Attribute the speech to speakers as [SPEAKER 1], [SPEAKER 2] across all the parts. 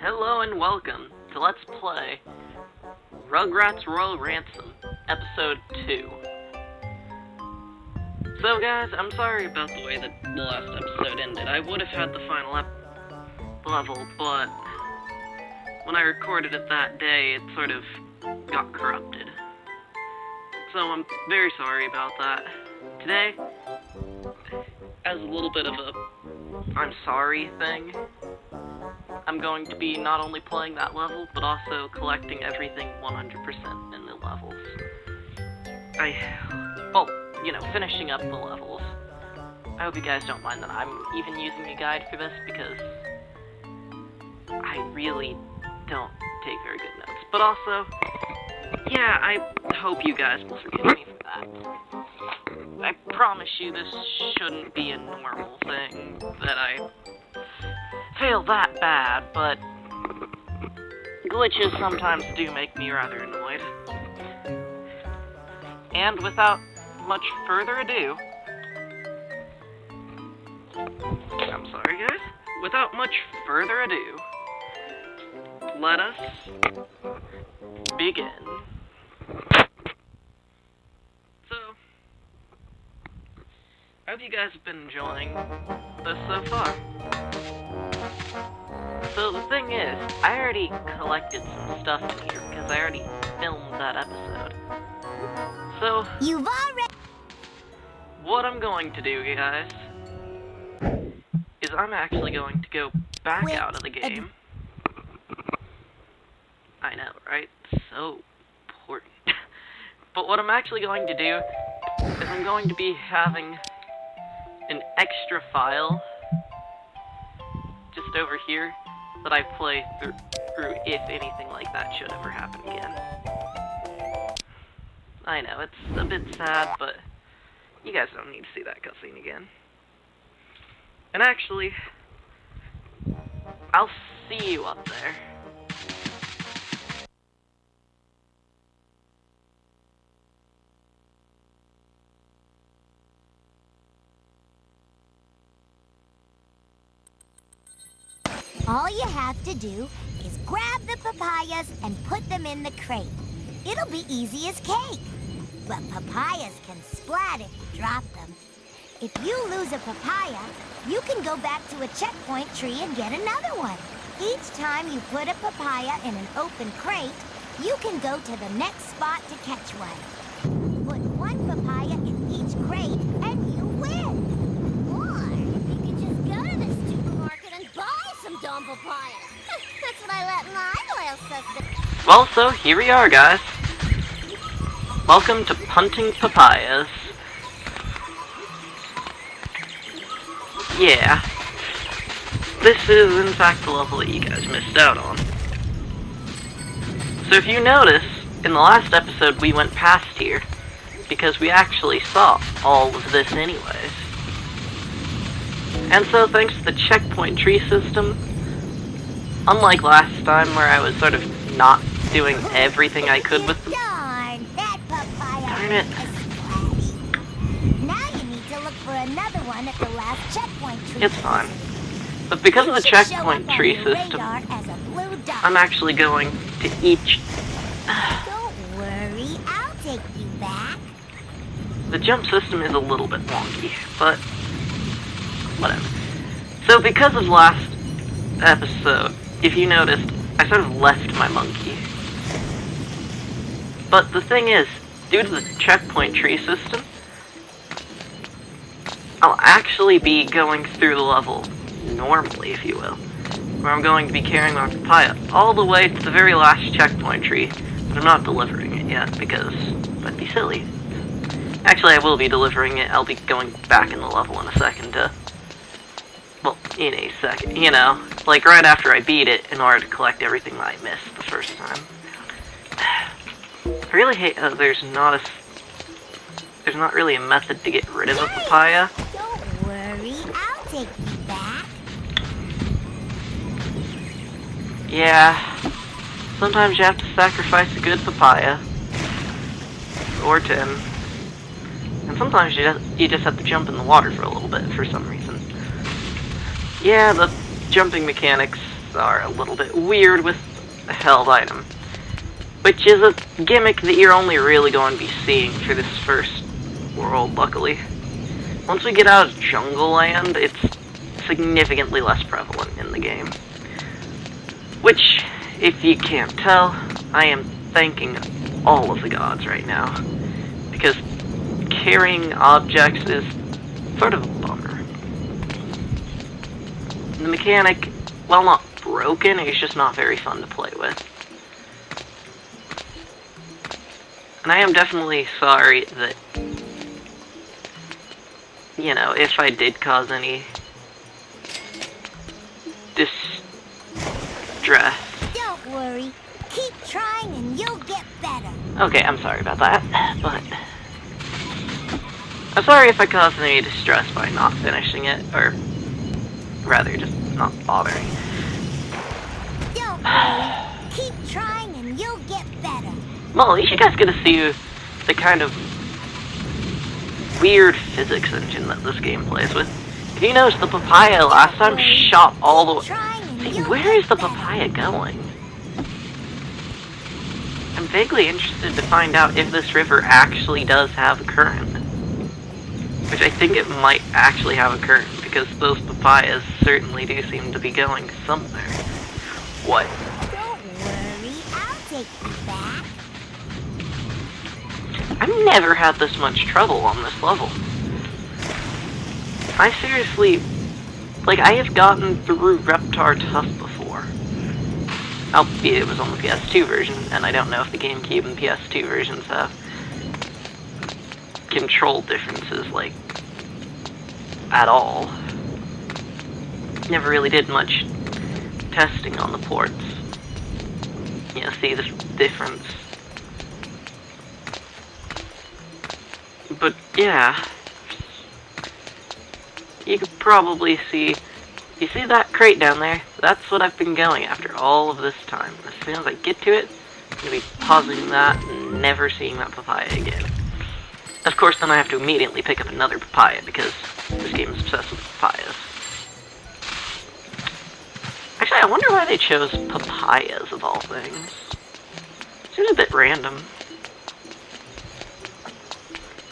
[SPEAKER 1] Hello and welcome to Let's Play Rugrats Royal Ransom, Episode 2. So guys, I'm sorry about the way that the last episode ended. I would have had the final level, but when I recorded it that day, it sort of got corrupted. So I'm very sorry about that. Today, as a little bit of a I'm sorry thing, I'm going to be not only playing that level, but also collecting everything 100% in the levels. Finishing up the levels. I hope you guys don't mind that I'm even using a guide for this, because I really don't take very good notes. But also, yeah, I hope you guys will forgive me for that. I promise you this shouldn't be a normal thing, that I fail that bad, but glitches sometimes do make me rather annoyed. And without much further ado, I'm sorry guys, without much further ado, let us begin. So, I hope you guys have been enjoying this so far. So the thing is, I already collected some stuff in here, because I already filmed that episode. So, what I'm going to do, guys, is I'm actually going to go back out of the game. I know, right? So important. But what I'm actually going to do is I'm going to be having an extra file just over here that I play through if anything like that should ever happen again. I know, it's a bit sad, but you guys don't need to see that cutscene again. And actually, I'll see you up there.
[SPEAKER 2] All you have to do is grab the papayas and put them in the crate. It'll be easy as cake. But papayas can splat if you drop them. If you lose a papaya, you can go back to a checkpoint tree and get another one. Each time you put a papaya in an open crate, you can go to the next spot to catch one. Put one papaya in each crate and you win. Or you can just go to the supermarket and buy some dumb papayas. That's what I let my loyal sister.
[SPEAKER 1] Well, so here we are, guys. Welcome to Punting Papayas. Yeah. This is, in fact, the level that you guys missed out on. So if you notice, in the last episode we went past here, because we actually saw all of this anyways. And so thanks to the checkpoint tree system, unlike last time where I was sort of not doing everything I could with them. Darn it.
[SPEAKER 2] Now you need to look for another one at the last checkpoint tree.
[SPEAKER 1] It's fine. But because of the checkpoint tree system, I'm actually going to each...
[SPEAKER 2] Don't worry, I'll take you back.
[SPEAKER 1] The jump system is a little bit wonky, but whatever. So because of last episode, if you noticed, I sort of left my monkey. But the thing is, due to the checkpoint tree system, I'll actually be going through the level normally, if you will, where I'm going to be carrying my papaya all the way to the very last checkpoint tree, but I'm not delivering it yet, because that'd be silly. Actually, I will be delivering it. I'll be going back in the level in a second in a second, you know, like right after I beat it, in order to collect everything that I missed the first time. I really hate how there's not really a method to get rid of a papaya.
[SPEAKER 2] Don't worry, I'll take you back.
[SPEAKER 1] Yeah, sometimes you have to sacrifice a good papaya. Or 10. And sometimes you just have to jump in the water for a little bit for some reason. Yeah, the jumping mechanics are a little bit weird with the held item, which is a gimmick that you're only really going to be seeing for this first world, luckily. Once we get out of Jungle Land, it's significantly less prevalent in the game. Which, if you can't tell, I am thanking all of the gods right now, because carrying objects is sort of a bummer. The mechanic, while not broken, it's just not very fun to play with. And I am definitely sorry that, you know, if I did cause any distress.
[SPEAKER 2] Don't worry. Keep trying and you'll get better.
[SPEAKER 1] Okay, I'm sorry about that, but I'm sorry if I caused any distress by not finishing it, or rather, just not bothering.
[SPEAKER 2] Don't worry. Keep trying and you'll get better.
[SPEAKER 1] Well, at least you guys get to see the kind of weird physics engine that this game plays with. If you notice, the papaya last time shot all the way. See, where is the papaya going? I'm vaguely interested to find out if this river actually does have a current. Which I think it might actually have a current, because those papayas certainly do seem to be going somewhere. What?
[SPEAKER 2] Don't worry, I'll take you back.
[SPEAKER 1] I've never had this much trouble on this level. I seriously, like, I have gotten through Reptar Tough before. Albeit it was on the PS2 version, and I don't know if the GameCube and PS2 versions have control differences, like, at all. Never really did much testing on the ports. You know, see the difference. But, yeah. You could probably see... You see that crate down there? That's what I've been going after all of this time. As soon as I get to it, I'm going to be pausing that and never seeing that papaya again. Of course, then I have to immediately pick up another papaya, because this game is obsessed with papayas. Actually, I wonder why they chose papayas, of all things. Seems a bit random.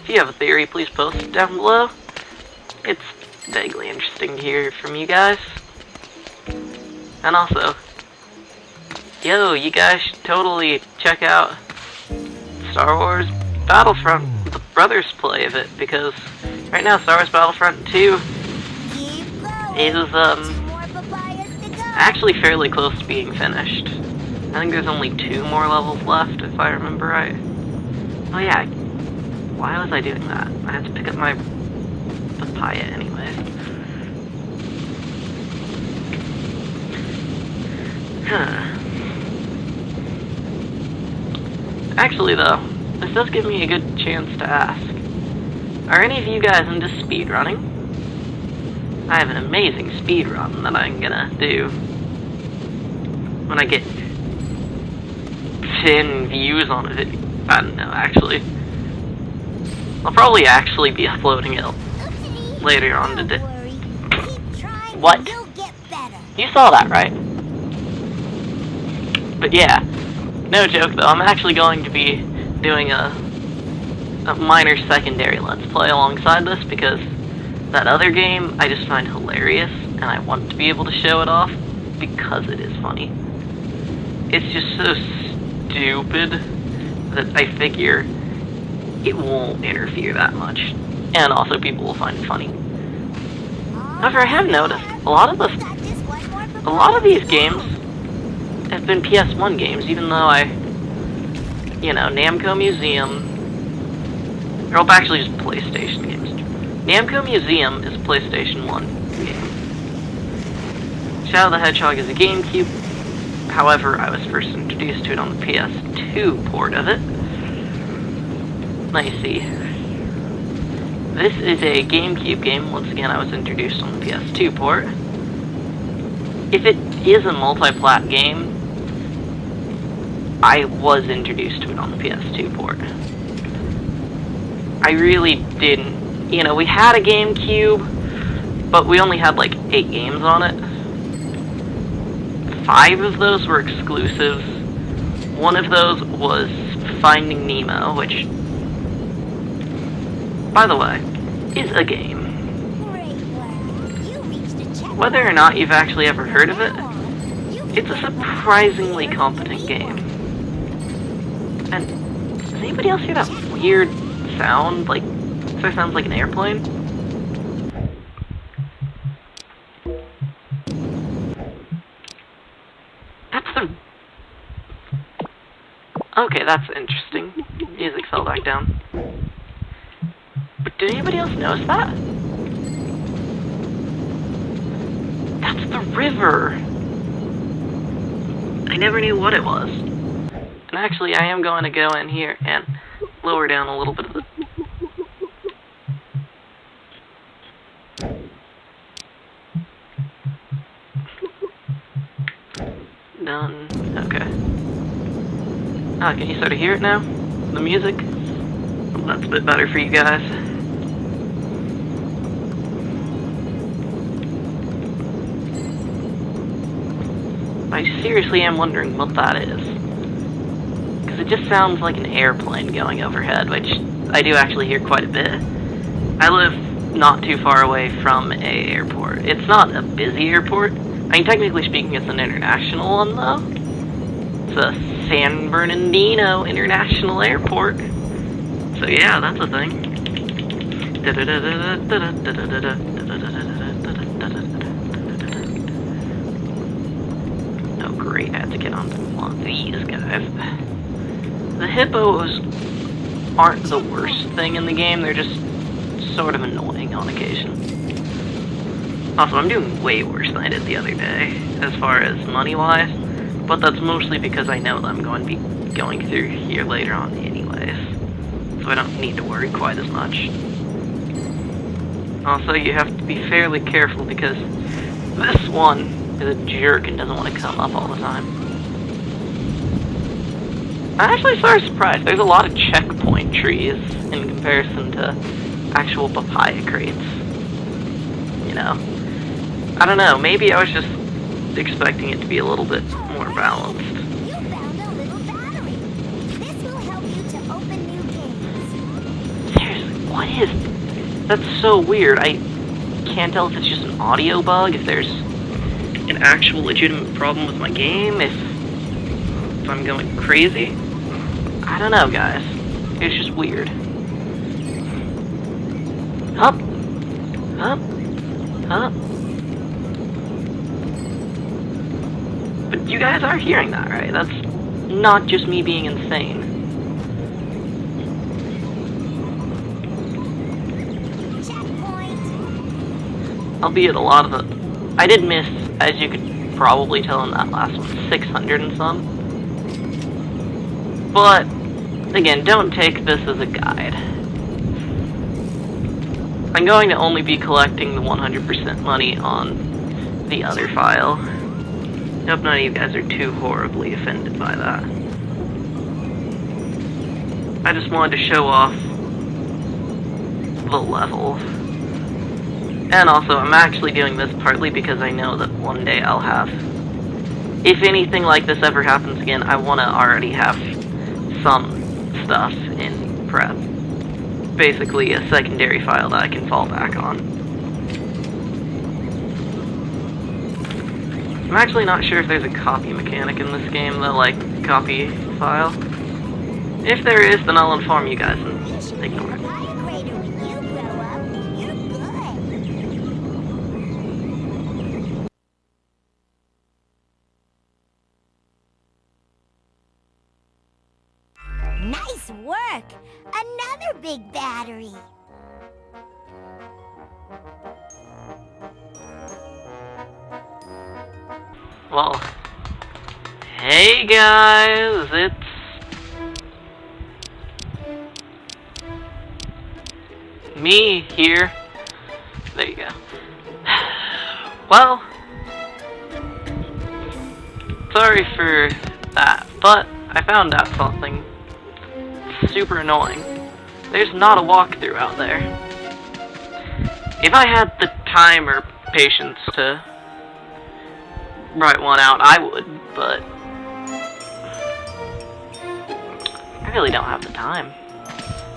[SPEAKER 1] If you have a theory, please post it down below. It's vaguely interesting to hear from you guys. And also, yo, you guys should totally check out Star Wars Battlefront, the brothers play of it, because right now Star Wars Battlefront 2 is actually fairly close to being finished. I think there's only 2 more levels left, if I remember right. Oh yeah, why was I doing that? I had to pick up my papaya anyway. Actually though, this does give me a good chance to ask. Are any of you guys into speedrunning? I have an amazing speedrun that I'm gonna do when I get 10 views on a video. I don't know, actually. I'll probably actually be uploading it later on today. What? You saw that, right? But yeah, no joke though, I'm actually going to be doing a minor secondary Let's Play alongside this, because that other game I just find hilarious, and I want to be able to show it off, because it is funny. It's just so stupid that I figure it won't interfere that much, and also people will find it funny. However, I have noticed a lot of these games have been PS1 games, even though you know, Namco Museum, or actually just PlayStation games. Namco Museum is a PlayStation 1 game. Shadow the Hedgehog is a GameCube. However, I was first introduced to it on the PS2 port of it. Let me see. This is a GameCube game. Once again, I was introduced on the PS2 port. If it is a multi-plat game, I was introduced to it on the PS2 port. I really didn't. You know, we had a GameCube, but we only had like 8 games on it. 5 of those were exclusives. One of those was Finding Nemo, which, by the way, is a game. Whether or not you've actually ever heard of it, it's a surprisingly competent game. And does anybody else hear that weird sound? Like, it sounds like an airplane? Okay, that's interesting. Music fell back down. But did anybody else notice that? That's the river! I never knew what it was. And actually, I am going to go in here and lower down a little bit of the... Done. Okay. Ah, can you sort of hear it now? The music? Well, that's a bit better for you guys. I seriously am wondering what that is. Because it just sounds like an airplane going overhead, which I do actually hear quite a bit. I live not too far away from a airport. It's not a busy airport. I mean, technically speaking, it's an international one, though. It's a San Bernardino International Airport. So yeah, that's a thing. Oh great, I have to get on one of these guys. The hippos aren't the worst thing in the game, they're just sort of annoying on occasion. Also, I'm doing way worse than I did the other day, as far as money-wise. But that's mostly because I know that I'm going to be going through here later on anyways. So I don't need to worry quite as much. Also, you have to be fairly careful because this one is a jerk and doesn't want to come up all the time. I'm actually sort of surprised. There's a lot of checkpoint trees in comparison to actual papaya crates. You know? I don't know, maybe I was just expecting it to be a little bit more balanced.
[SPEAKER 2] You found a little battery. This will help you to open new games.
[SPEAKER 1] Seriously, what is... That's so weird. I can't tell if it's just an audio bug, if there's an actual legitimate problem with my game, if I'm going crazy. I don't know, guys. It's just weird. Hup! Hup! Hup! But you guys are hearing that, right? That's not just me being insane.
[SPEAKER 2] Checkpoint.
[SPEAKER 1] Albeit a lot of it... I did miss, as you could probably tell in that last one, 600 and some. But, again, don't take this as a guide. I'm going to only be collecting the 100% money on the other file. I hope none of you guys are too horribly offended by that. I just wanted to show off the level. And also, I'm actually doing this partly because I know that one day I'll have... If anything like this ever happens again, I want to already have some stuff in prep. Basically, a secondary file that I can fall back on. I'm actually not sure if there's a copy mechanic in this game, though, like, copy file. If there is, then I'll inform you guys and ignore it.
[SPEAKER 2] Nice work! Another big battery!
[SPEAKER 1] Well, hey guys, it's... me here. There you go. Well, sorry for that, but I found out something super annoying. There's not a walkthrough out there. If I had the time or patience to write one out, I would, but I really don't have the time.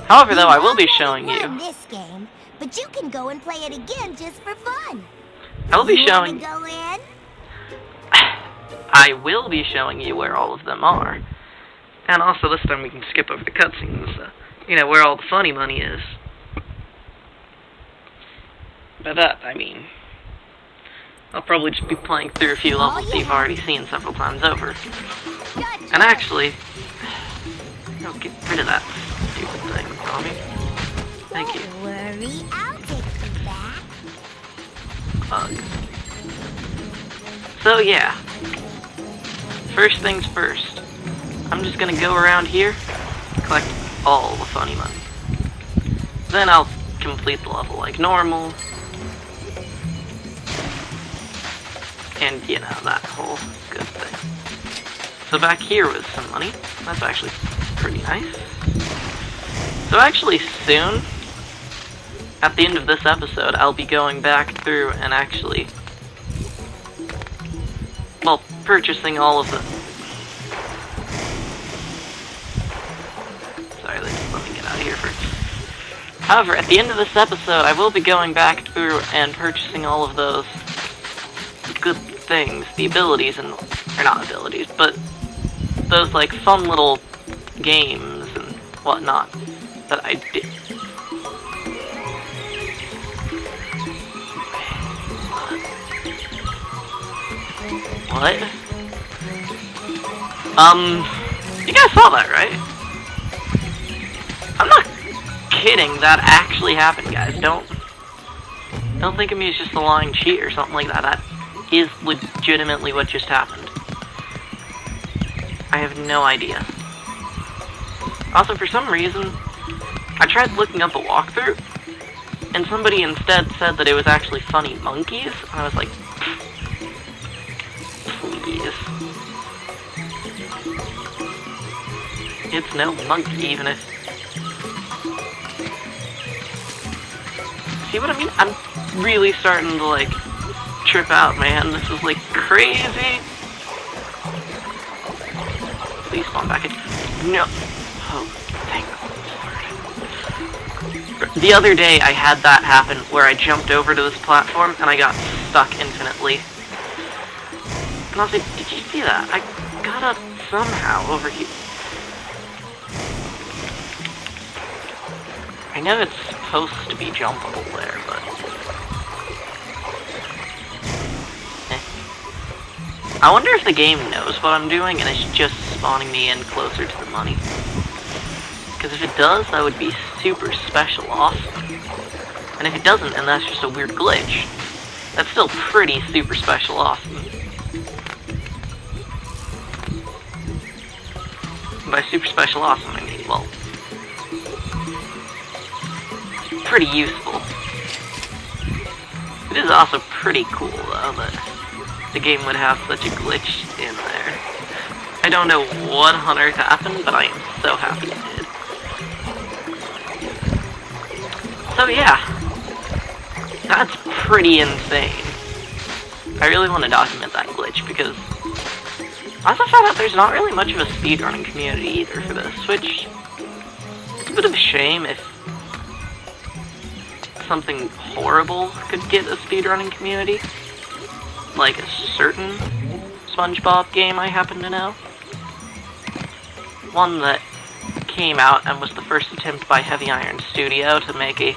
[SPEAKER 1] However, though, I will be showing you.
[SPEAKER 2] This game, but you can go and play it again just for fun.
[SPEAKER 1] I will be showing.
[SPEAKER 2] Go in?
[SPEAKER 1] I will be showing you where all of them are, and also this time we can skip over the cutscenes. You know, where all the funny money is. By that, I mean, I'll probably just be playing through a few levels that you've already seen several times over.
[SPEAKER 2] Gotcha.
[SPEAKER 1] And actually, oh, get rid of that stupid thing, Tommy. Thank you.
[SPEAKER 2] Don't worry, I'll take you back.
[SPEAKER 1] Ugh. So yeah, first things first, I'm just gonna go around here, collect all the funny money. Then I'll complete the level like normal. And, you know, that whole good thing. So back here was some money. That's actually pretty nice. So actually soon, at the end of this episode, I'll be going back through and actually, well, purchasing all of the... Sorry, let me get out of here first. However, at the end of this episode, I will be going back through and purchasing all of those good things, the abilities, and, or not abilities, but those, like, fun little games and whatnot that I did. What? You guys saw that, right? I'm not kidding, that actually happened, guys. Don't think of me as just a lying cheat or something like that. That is legitimately what just happened. I have no idea. Also, for some reason, I tried looking up a walkthrough, and somebody instead said that it was actually funny monkeys, and I was like, please. It's no monkey, even if... See what I mean? I'm really starting to, like, trip out, man. This is, like, crazy. Please spawn back in. No. Oh, thank God. The other day, I had that happen where I jumped over to this platform and I got stuck infinitely. And I was like, did you see that? I got up somehow over here. I know it's supposed to be jumpable there, but... I wonder if the game knows what I'm doing and it's just spawning me in closer to the money. Because if it does, that would be super special awesome. And if it doesn't, and that's just a weird glitch, that's still pretty super special awesome. By super special awesome, I mean, well, pretty useful. It is also pretty cool, though, that the game would have such a glitch in there. I don't know what on earth happened, but I am so happy it did. So yeah, that's pretty insane. I really want to document that glitch, because I also found out there's not really much of a speedrunning community either for this, which it's a bit of a shame if something horrible could get a speedrunning community. Like a certain SpongeBob game I happen to know. One that came out and was the first attempt by Heavy Iron Studio to make a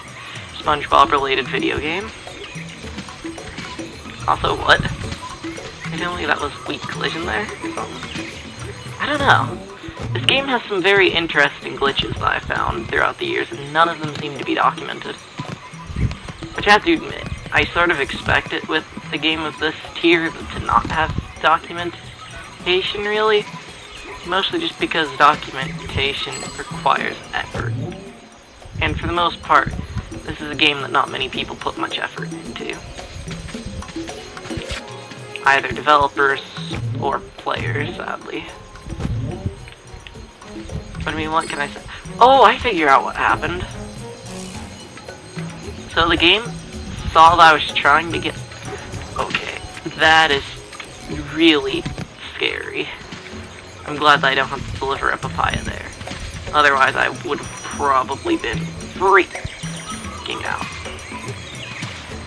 [SPEAKER 1] SpongeBob-related video game. Also, what? Apparently that was weak collision there or something. I don't know. This game has some very interesting glitches that I found throughout the years, and none of them seem to be documented. Which I have to admit, I sort of expect it with a game of this tier to not have documentation, really. Mostly just because documentation requires effort. And for the most part, this is a game that not many people put much effort into. Either developers or players, sadly. But I mean, what can I say? Oh, I figure out what happened. So the game saw that I was trying to get... Okay, that is really scary. I'm glad that I don't have to deliver a papaya there. Otherwise, I would have probably been freaking out.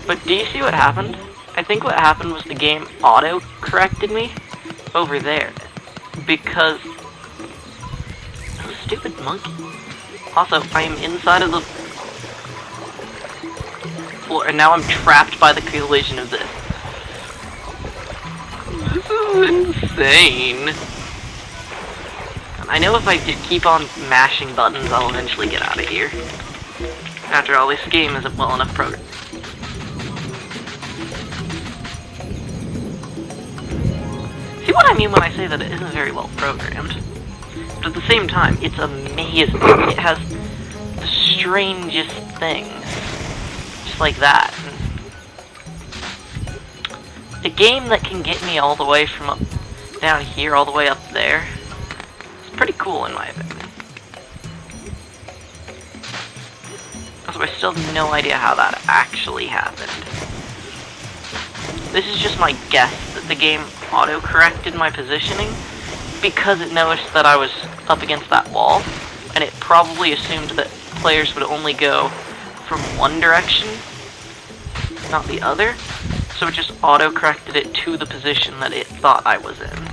[SPEAKER 1] But do you see what happened? I think what happened was the game auto-corrected me over there. Because... oh, stupid monkey. Also, I am inside of the floor, and now I'm trapped by the collision of this. This is insane. I know if I keep on mashing buttons, I'll eventually get out of here. After all, this game isn't well enough programmed. See what I mean when I say that it isn't very well programmed? But at the same time, it's amazing. It has the strangest things. Just like that. A game that can get me all the way from up down here all the way up there. It's pretty cool in my opinion. Also, I still have no idea how that actually happened. This is just my guess that the game auto-corrected my positioning because it noticed that I was up against that wall, and it probably assumed that players would only go from one direction, not the other, so it just auto-corrected it to the position that it thought I was in,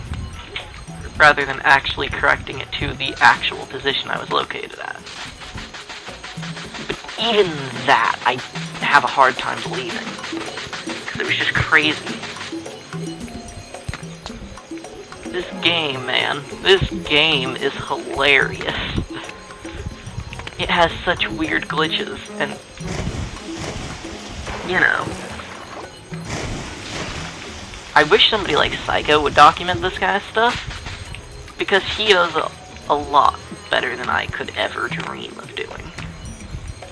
[SPEAKER 1] rather than actually correcting it to the actual position I was located at. But even that, I have a hard time believing, because it was just crazy. This game, man, this game is hilarious. It has such weird glitches, and, you know, I wish somebody like Psycho would document this kind of stuff, because he does a lot better than I could ever dream of doing.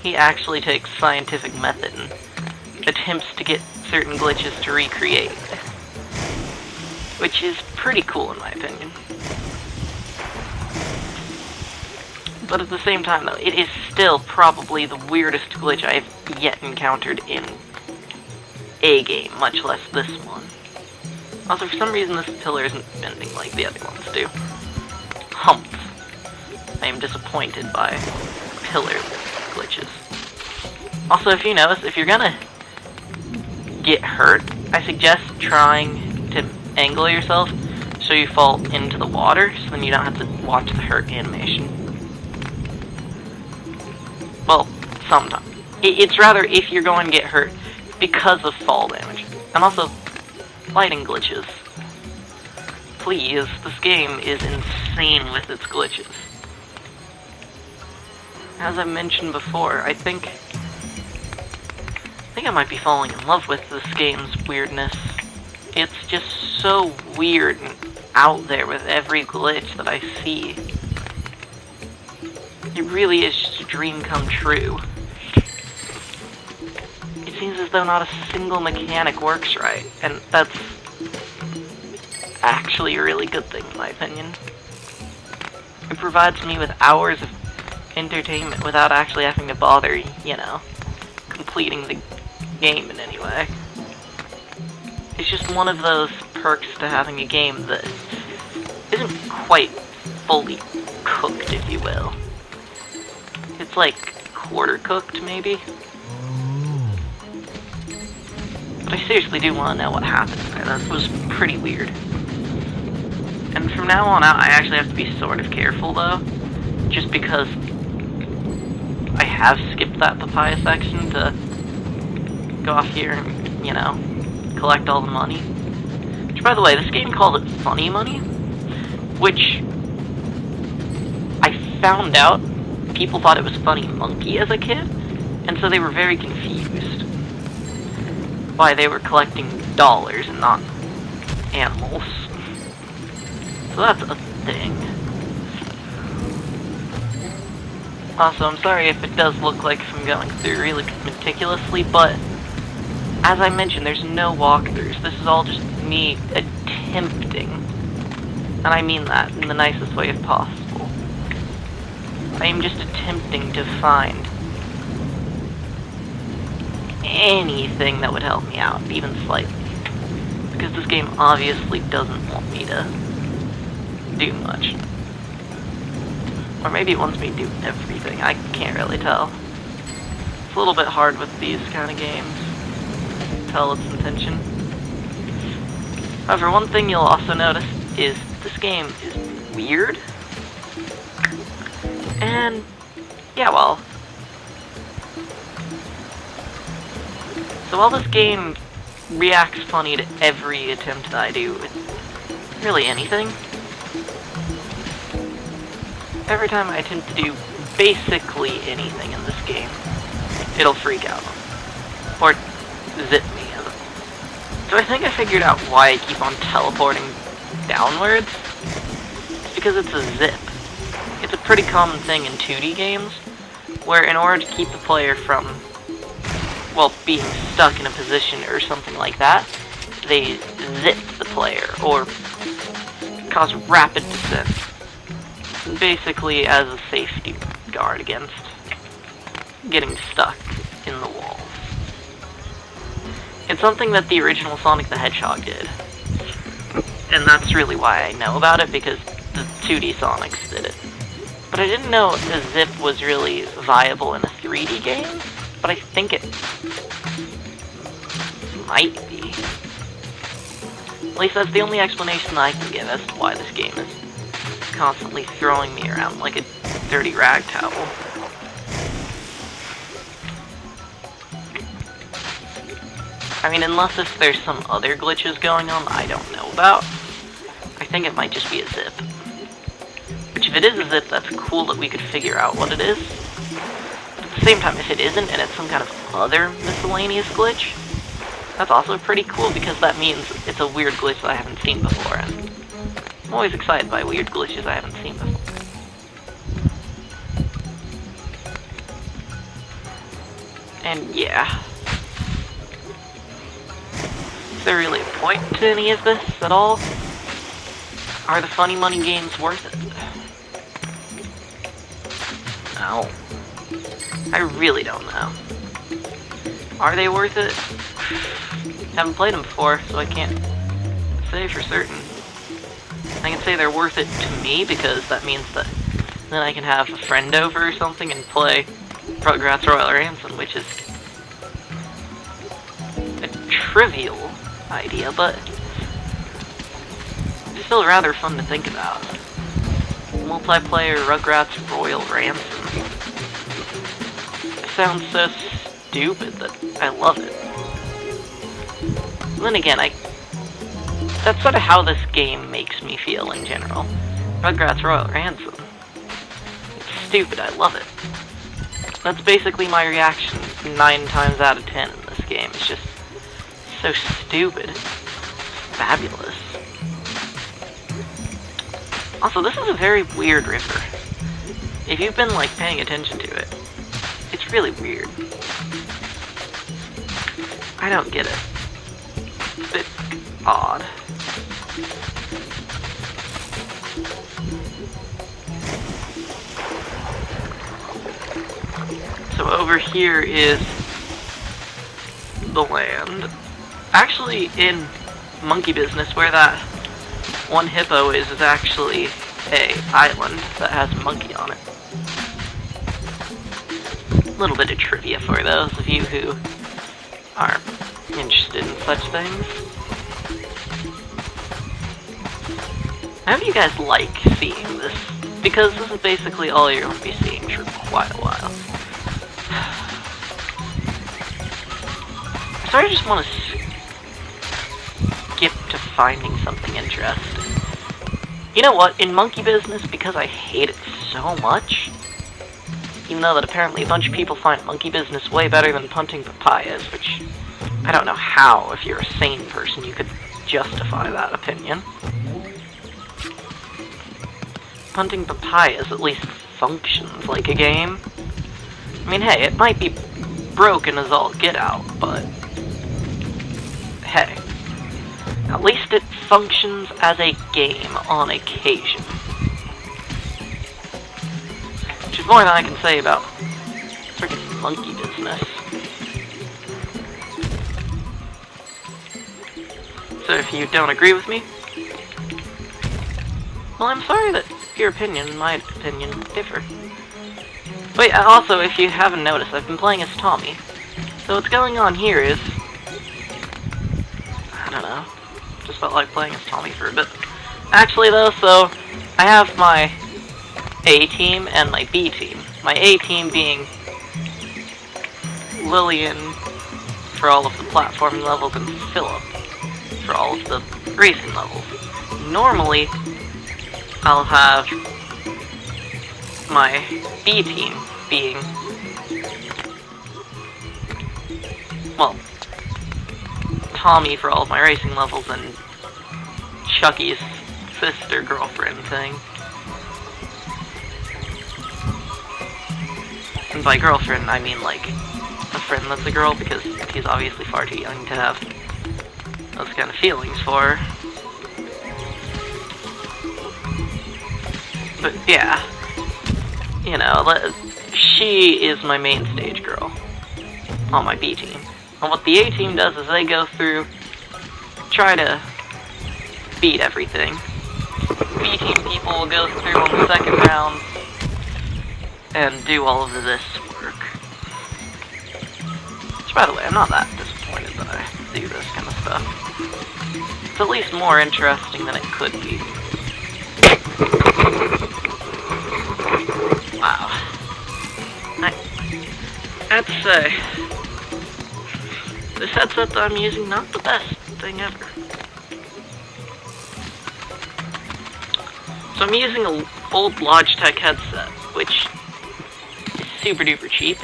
[SPEAKER 1] He actually takes scientific method and attempts to get certain glitches to recreate, which is pretty cool in my opinion. But at the same time though, it is still probably the weirdest glitch I've yet encountered in a game, much less this one. Also, for some reason this pillar isn't bending like the other ones do. Humph. I am disappointed by pillar glitches. Also, if you notice, if you're gonna get hurt, I suggest trying to angle yourself so you fall into the water, so then you don't have to watch the hurt animation. Well, sometimes. It's rather if you're going to get hurt because of fall damage. And also, lighting glitches. Please, this game is insane with its glitches. As I mentioned before, I think I might be falling in love with this game's weirdness. It's just so weird and out there with every glitch that I see. It really is just a dream come true. It seems as though not a single mechanic works right, and that's actually a really good thing in my opinion. It provides me with hours of entertainment without actually having to bother, you know, completing the game in any way. It's just one of those perks to having a game that isn't quite fully cooked, if you will. It's like quarter cooked, maybe? But I seriously do want to know what happened there. That was pretty weird. And from now on out, I actually have to be sort of careful, though. Just because I have skipped that papaya section to go off here and, you know, collect all the money. Which, by the way, this game called it funny money, which I found out people thought it was funny monkey as a kid, and so they were very confused why they were collecting dollars and not animals. So that's a thing. Also, I'm sorry if it does look like I'm going through really meticulously, but as I mentioned, there's no walkthroughs. This is all just me attempting, and I mean that in the nicest way as possible. I am just attempting to find anything that would help me out, even slightly. because this game obviously doesn't want me to do much. Or maybe it wants me to do everything, I can't really tell. It's a little bit hard with these kind of games to tell its intention. However, one thing you'll also notice is this game is weird. And, yeah, well. So while this game reacts funny to every attempt that I do with really anything, every time I attempt to do basically anything in this game, it'll freak out. Or zip me. So I think I figured out why I keep on teleporting downwards. It's because it's a zip. It's a pretty common thing in 2D games, where in order to keep the player from, well, being stuck in a position or something like that, they zip the player, or cause rapid descent. Basically as a safety guard against getting stuck in the walls. It's something that the original Sonic the Hedgehog did. And that's really why I know about it, because the 2D Sonics did it. But I didn't know the zip was really viable in a 3D game, but I think it might be. At least that's the only explanation I can give as to why this game is constantly throwing me around like a dirty rag towel. I mean, unless if there's some other glitches going on that I don't know about, I think it might just be a zip. Which, if it is a zip, that's cool that we could figure out what it is. But at the same time, if it isn't, and it's some kind of other miscellaneous glitch, that's also pretty cool, because that means it's a weird glitch that I haven't seen before, and I'm always excited by weird glitches I haven't seen before. And yeah. Is there really a point to any of this at all? Are the funny money games worth it? No. I really don't know. Are they worth it? Haven't played them before, so I can't say for certain. I can say they're worth it to me, because that means that then I can have a friend over or something and play Rugrats Royal Ransom, which is a trivial idea, but it's still rather fun to think about. Multiplayer Rugrats Royal Ransom. It sounds so stupid that I love it. Then again, that's sort of how this game makes me feel in general. Rugrats Royal Ransom. It's stupid, I love it. That's basically my reaction 9 times out of 10 in this game. It's just so stupid. It's fabulous. Also, this is a very weird river. If you've been, like, paying attention to it, it's really weird. I don't get it. It's a bit odd. So over here is the land. Actually, in Monkey Business, where that one hippo is actually a island that has a monkey on it. A little bit of trivia for those of you who are interested in such things. I hope you guys like seeing this, because this is basically all you're going to be seeing for quite a while. So I just want to skip to finding something interesting. You know what, in Monkey Business, because I hate it so much, even though that apparently a bunch of people find Monkey Business way better than Punting Papayas, which I don't know how, if you're a sane person, you could justify that opinion. Punting Papayas at least functions like a game. I mean, hey, it might be broken as all get out, but hey, at least it functions as a game on occasion. Which is more than I can say about freaking Monkey Business. So if you don't agree with me, well, I'm sorry that your opinion and my opinion differ. Wait, also, if you haven't noticed, I've been playing as Tommy. So what's going on here is... I don't know. Just felt like playing as Tommy for a bit. Actually, though, so... I have my A team and my B team. My A team being... Lillian for all of the platforming levels and Philip for all of the racing levels. Normally, I'll have my B team being, well, Tommy for all of my racing levels and Chucky's sister girlfriend thing. And by girlfriend, I mean like a friend that's a girl, because he's obviously far too young to have those kind of feelings for her. But yeah, you know, she is my main stage girl on my B team. And what the A team does is they go through, try to beat everything. B team people will go through on the second round and do all of this work. Which, by the way, I'm not that disappointed that I do this kind of stuff. It's at least more interesting than it could be. Wow. I have to say, this headset that I'm using, not the best thing ever. So I'm using an old Logitech headset, which is super duper cheap.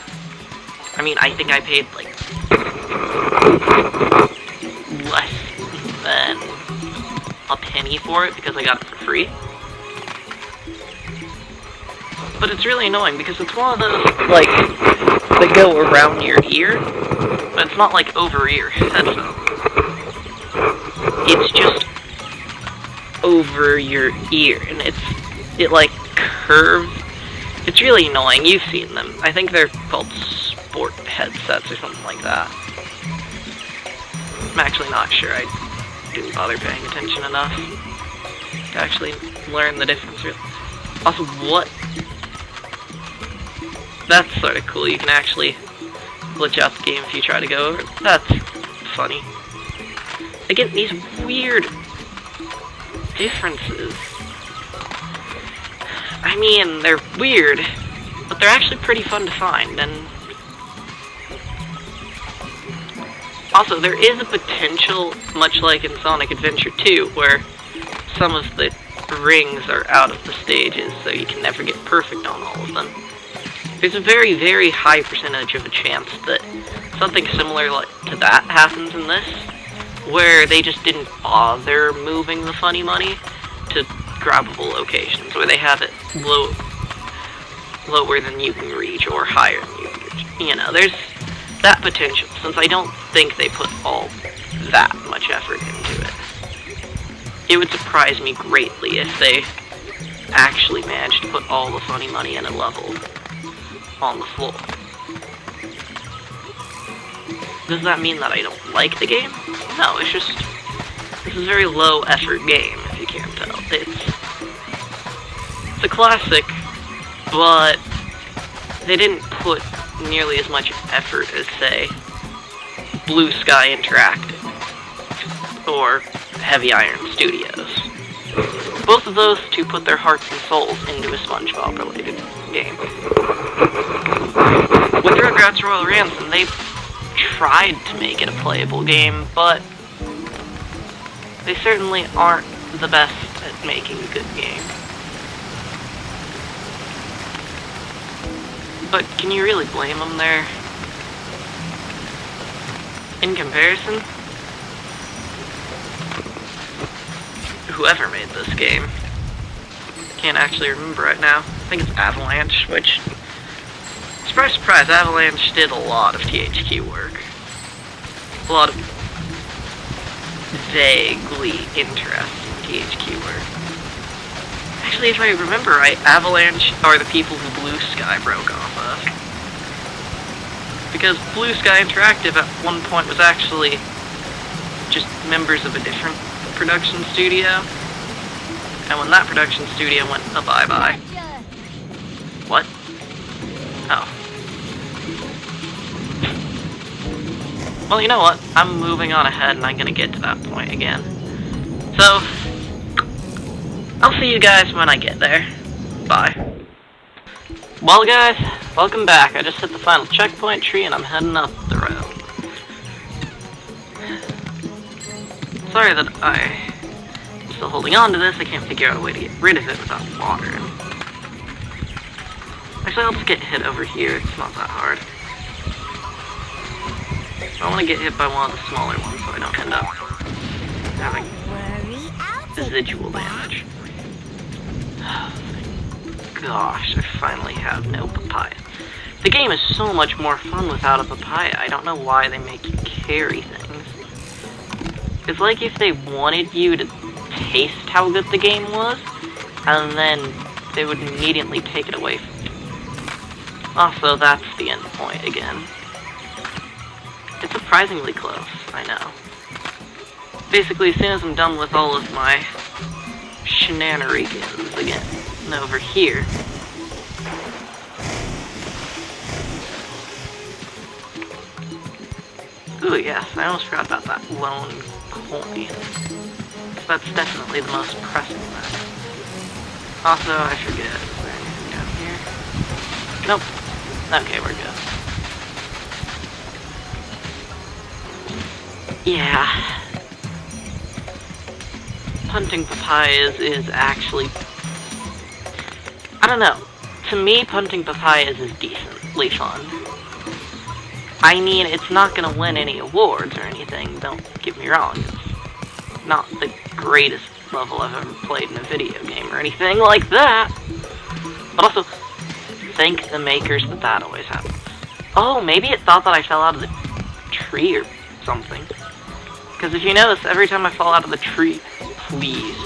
[SPEAKER 1] I mean, I think I paid like less than a penny for it because I got it for free. But it's really annoying because it's one of those, like, that go around your ear, but it's not like over ear headphones. It's just over your ear, and it like curves. It's really annoying. You've seen them. I think they're called sport headsets or something like that. I'm actually not sure. I didn't bother paying attention enough to actually learn the difference. Also, what? That's sort of cool. You can actually glitch out the game if you try to go over it. That's funny. Again, these weird differences. I mean, they're weird, but they're actually pretty fun to find, and also, there is a potential, much like in Sonic Adventure 2, where some of the rings are out of the stages, so you can never get perfect on all of them. There's a very, very high percentage of a chance that something similar to that happens in this, where they just didn't bother moving the funny money to grabbable locations, where they have it lower than you can reach, or higher than you can reach. You know, there's that potential, since I don't think they put all that much effort into it. It would surprise me greatly if they actually managed to put all the funny money in a level on the floor. Does that mean that I don't like the game? No, it's just, this is a very low effort game, if you can't tell. It's a classic, but they didn't put nearly as much effort as, say, Blue Sky Interactive or Heavy Iron Studios. Both of those two put their hearts and souls into a SpongeBob-related game. With Rugrats Royal Ransom, they tried to make it a playable game, but they certainly aren't the best at making a good game. But can you really blame them there? In comparison, whoever made this game, can't actually remember right now. I think it's Avalanche, which, surprise, surprise, Avalanche did a lot of THQ work. A lot of vaguely interesting THQ work. Actually, if I remember right, Avalanche are the people who Blue Sky broke off of. Because Blue Sky Interactive at one point was actually just members of a different production studio. And when that production studio went bye-bye. What? Oh. Well, you know what? I'm moving on ahead and I'm gonna get to that point again. So, I'll see you guys when I get there. Bye. Well guys, welcome back. I just hit the final checkpoint tree and I'm heading up the road. Sorry that I'm still holding on to this. I can't figure out a way to get rid of it without water. Actually, I'll just get hit over here. It's not that hard. I want to get hit by one of the smaller ones so I don't end up having residual damage. Gosh, I finally have no papaya. The game is so much more fun without a papaya. I don't know why they make you carry things. It's like if they wanted you to taste how good the game was, and then they would immediately take it away from you. Also, that's the end point again. It's surprisingly close, I know. Basically, as soon as I'm done with all of my shenanigans again, and over here, ooh yes, I almost forgot about that lone coin. That's definitely the most pressing thing. Also, I forget, is there anything down here? Nope. Okay, we're good. Yeah. Punting Papayas is actually... I don't know. To me, Punting Papayas is decently fun. I mean, it's not gonna win any awards or anything, don't get me wrong. It's not the greatest level I've ever played in a video game or anything like that. But also, thank the makers that always happens. Oh, maybe it thought that I fell out of the tree or something. Because if you notice, every time I fall out of the tree, please.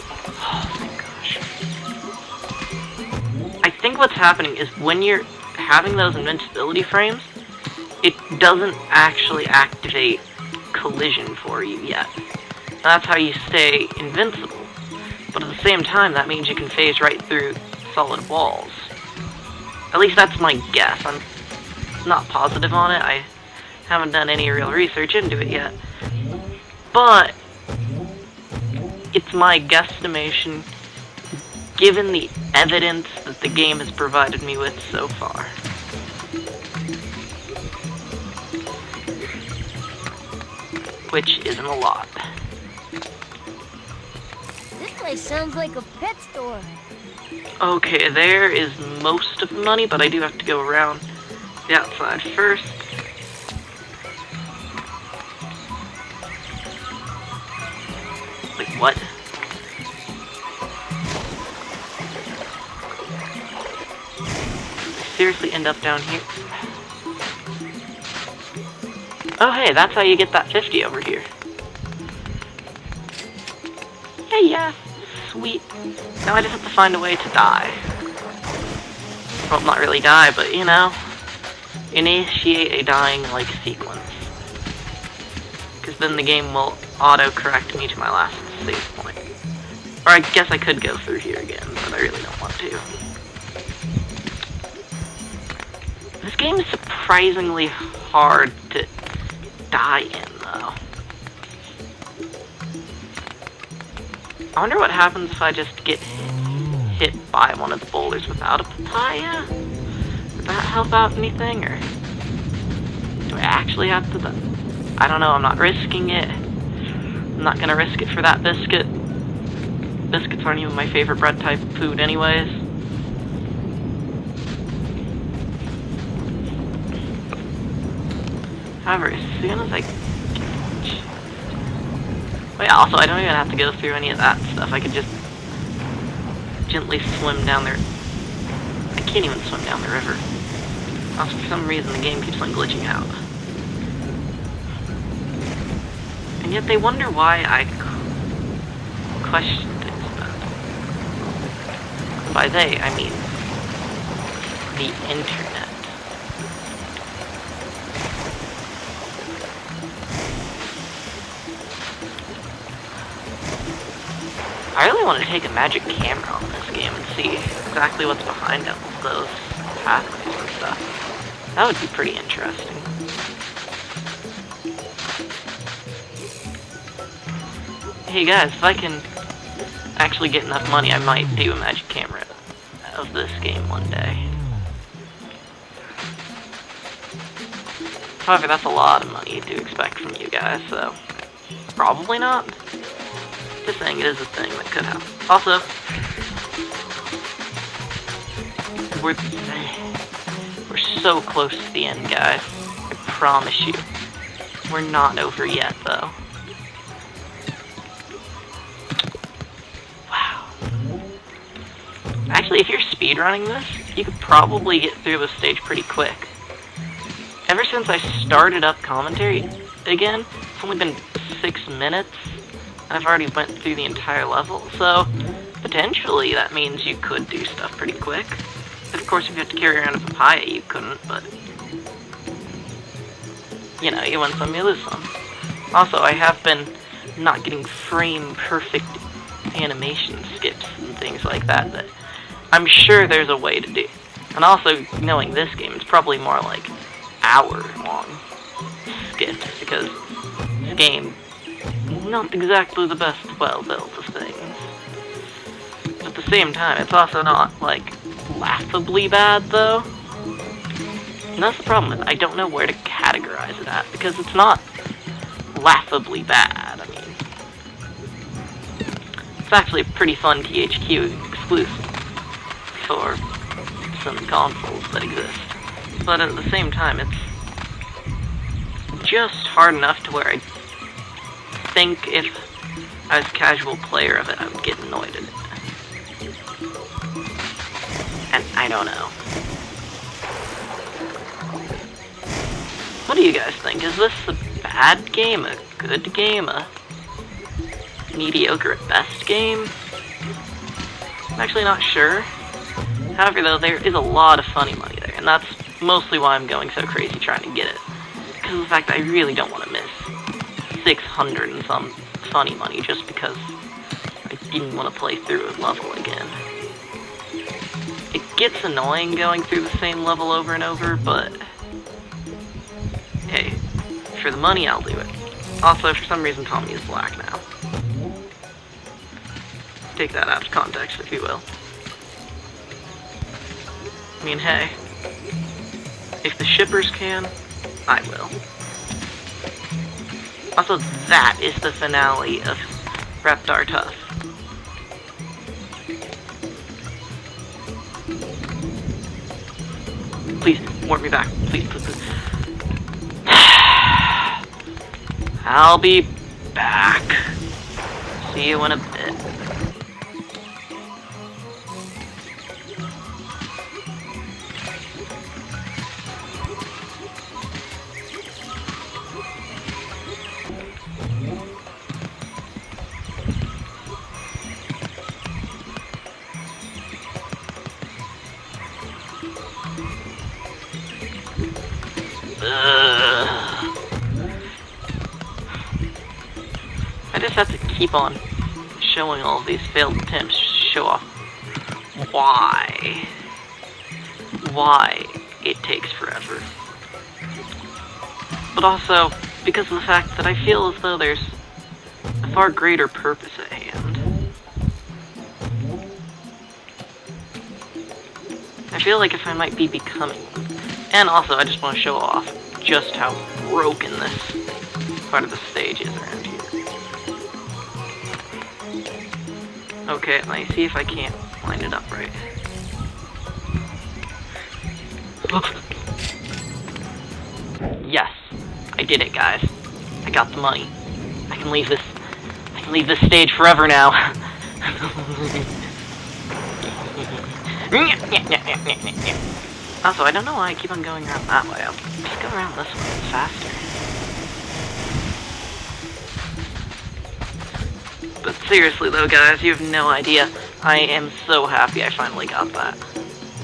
[SPEAKER 1] Oh my gosh. I think what's happening is when you're having those invincibility frames, it doesn't actually activate collision for you yet. That's how you stay invincible. But at the same time, that means you can phase right through solid walls. At least that's my guess. I'm not positive on it. I haven't done any real research into it yet. But it's my guesstimation given the evidence that the game has provided me with so far. Which isn't a lot.
[SPEAKER 2] This place sounds like a pet store.
[SPEAKER 1] Okay, there is most of the money, but I do have to go around the outside first. Wait, what? Did I seriously end up down here? Oh hey, that's how you get that 50 over here. Yeah, sweet. Now I just have to find a way to die. Well, not really die, but you know, initiate a dying-like sequence. Because then the game will auto-correct me to my last save point. Or I guess I could go through here again, but I really don't want to. This game is surprisingly hard to die in, though. I wonder what happens if I just get hit by one of the boulders without a papaya? Would that help out anything, or do I actually have to? I don't know, I'm not risking it. I'm not gonna risk it for that biscuit. Biscuits aren't even my favorite bread type of food anyways. However, as soon as I... Wait, also, I don't even have to go through any of that stuff. I could just gently swim down there. I can't even swim down the river. Also, for some reason, the game keeps on glitching out. And yet they wonder why I question things about it. By they, I mean the internet. I really want to take a magic camera on this game and see exactly what's behind all of those pathways and stuff. That would be pretty interesting. Hey guys, if I can actually get enough money, I might do a magic camera of this game one day. However, that's a lot of money to expect from you guys, so probably not. Just saying, it is a thing that could happen. Also, we're so close to the end, guys. I promise you. We're not over yet, though. Wow. Actually, if you're speedrunning this, you could probably get through this stage pretty quick. Ever since I started up commentary again, it's only been 6 minutes, and I've already went through the entire level, so potentially that means you could do stuff pretty quick. Of course, if you have to carry around a papaya, you couldn't, but you know, you win some, you lose some. Also, I have been not getting frame-perfect animation skips and things like that that I'm sure there's a way to do. And also, knowing this game, it's probably more like hour-long skips, because this game is not exactly the best well-built of things. But at the same time, it's also not, like, laughably bad, though. And that's the problem, I don't know where to categorize it at, because it's not laughably bad. I mean, it's actually a pretty fun THQ exclusive for some consoles that exist. But at the same time, it's just hard enough to where I think if I was a casual player of it, I would get annoyed at it. And I don't know. What do you guys think? Is this a bad game, a good game, a mediocre at best game? I'm actually not sure. However, though, there is a lot of funny money there, and that's mostly why I'm going so crazy trying to get it. Because of the fact that I really don't want to miss 600 and some funny money just because I didn't want to play through a level again. It gets annoying going through the same level over and over, but hey, for the money, I'll do it. Also, for some reason, Tommy is black now. Take that out of context, if you will. I mean, hey, if the shippers can, I will. Also, that is the finale of Reptar Tough. Please, warp me back. Please, please, please. I'll be back. See you in a bit. I just have to keep on showing all of these failed attempts to show off why it takes forever. But also, because of the fact that I feel as though there's a far greater purpose at hand. I feel like if I might be becoming one. And also, I just want to show off just how broken this part of the stage is around here. Okay, let me see if I can't line it up right. Yes, I did it, guys. I got the money. I can leave this stage forever now. Also, I don't know why I keep on going around that way. I'll just go around this one, it's faster. But seriously though, guys, you have no idea. I am so happy I finally got that.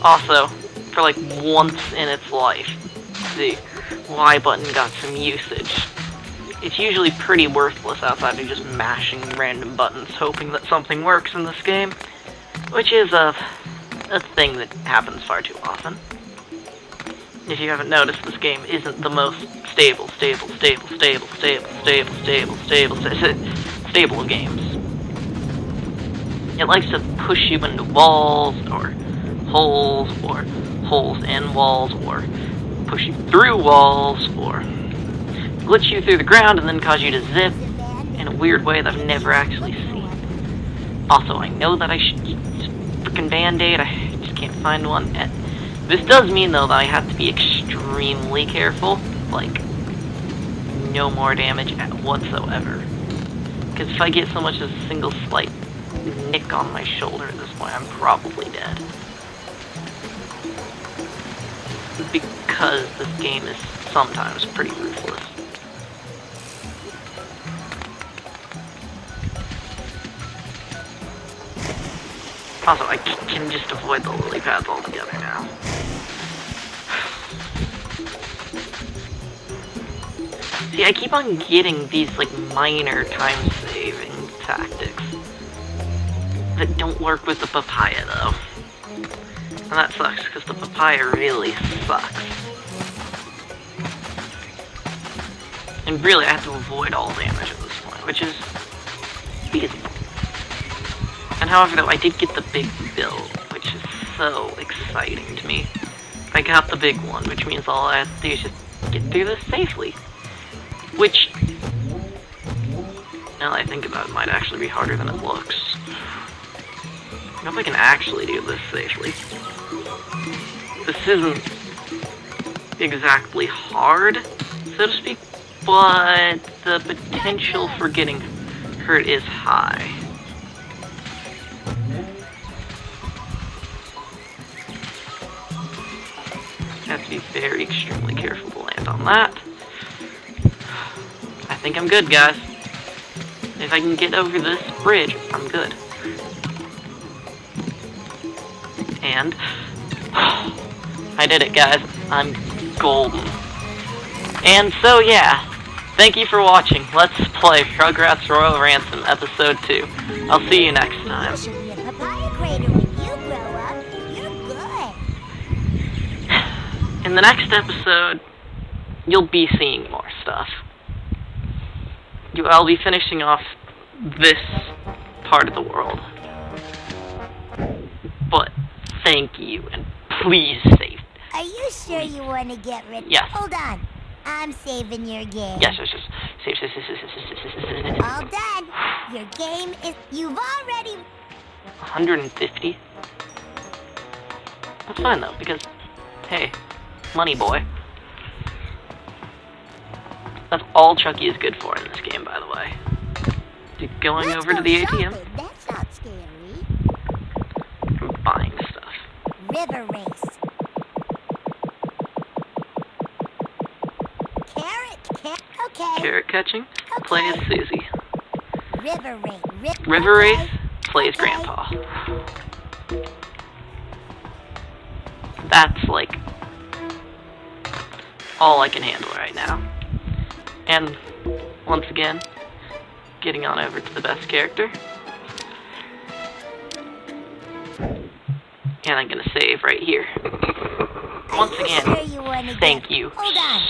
[SPEAKER 1] Also, for like once in its life, the Y button got some usage. it's usually pretty worthless outside of just mashing random buttons, hoping that something works in this game, which is a thing that happens far too often. If you haven't noticed, this game isn't the most stable of games. It likes to push you into walls, or holes in walls, or push you through walls, or glitch you through the ground and then cause you to zip in a weird way that I've never actually seen. Also, I know that I should use frickin' Band-Aid, I just can't find one. And this does mean, though, that I have to be extremely careful, like, no more damage whatsoever. Because if I get so much as a single slight nick on my shoulder at this point, I'm probably dead. Because this game is sometimes pretty ruthless. Also, I can just avoid the lily pads altogether now. See, I keep on getting these, like, minor time-saving tactics that don't work with the papaya, though. And that sucks, because the papaya really sucks. And really, I have to avoid all damage at this point, which is easy. And however, though, I did get the big build, which is so exciting to me. I got the big one, which means all I have to do is just get through this safely. Which, now that I think about it, might actually be harder than it looks. I hope I can actually do this safely. This isn't exactly hard, so to speak, but the potential for getting hurt is high. I have to be very extremely careful to land on that. I think I'm good, guys. If I can get over this bridge, I'm good. And I did it, guys. I'm golden. And so, yeah. Thank you for watching. Let's play Rugrats Royal Ransom, Episode 2. I'll see you next time.
[SPEAKER 2] You should be a papaya grader when you grow up. You're good.
[SPEAKER 1] In the next episode, you'll be seeing more stuff. I'll be finishing off this part of the world. But thank you, and please save.
[SPEAKER 2] Are you sure you want to get rid?
[SPEAKER 1] Yes.
[SPEAKER 2] Hold on. I'm saving your game.
[SPEAKER 1] Yes. Save.
[SPEAKER 2] All done. Your game is... You've already...
[SPEAKER 1] 150? That's fine, though, because, hey, money boy. That's all Chucky is good for in this game, by the way. Going
[SPEAKER 2] Let's
[SPEAKER 1] over to
[SPEAKER 2] go
[SPEAKER 1] the
[SPEAKER 2] shopping.
[SPEAKER 1] ATM.
[SPEAKER 2] That's not scary.
[SPEAKER 1] I'm buying stuff.
[SPEAKER 2] River race. Okay.
[SPEAKER 1] Carrot catching. Play as Susie.
[SPEAKER 2] River race.
[SPEAKER 1] River race. Play as Grandpa. That's, like, all I can handle right now. And, once again, getting on over to the best character. And I'm gonna save right here. Once again, thank you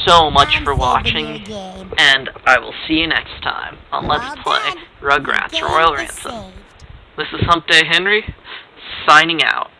[SPEAKER 1] so much for watching, and I will see you next time on Let's Play Rugrats Royal Ransom. This is Hump Day Henry, signing out.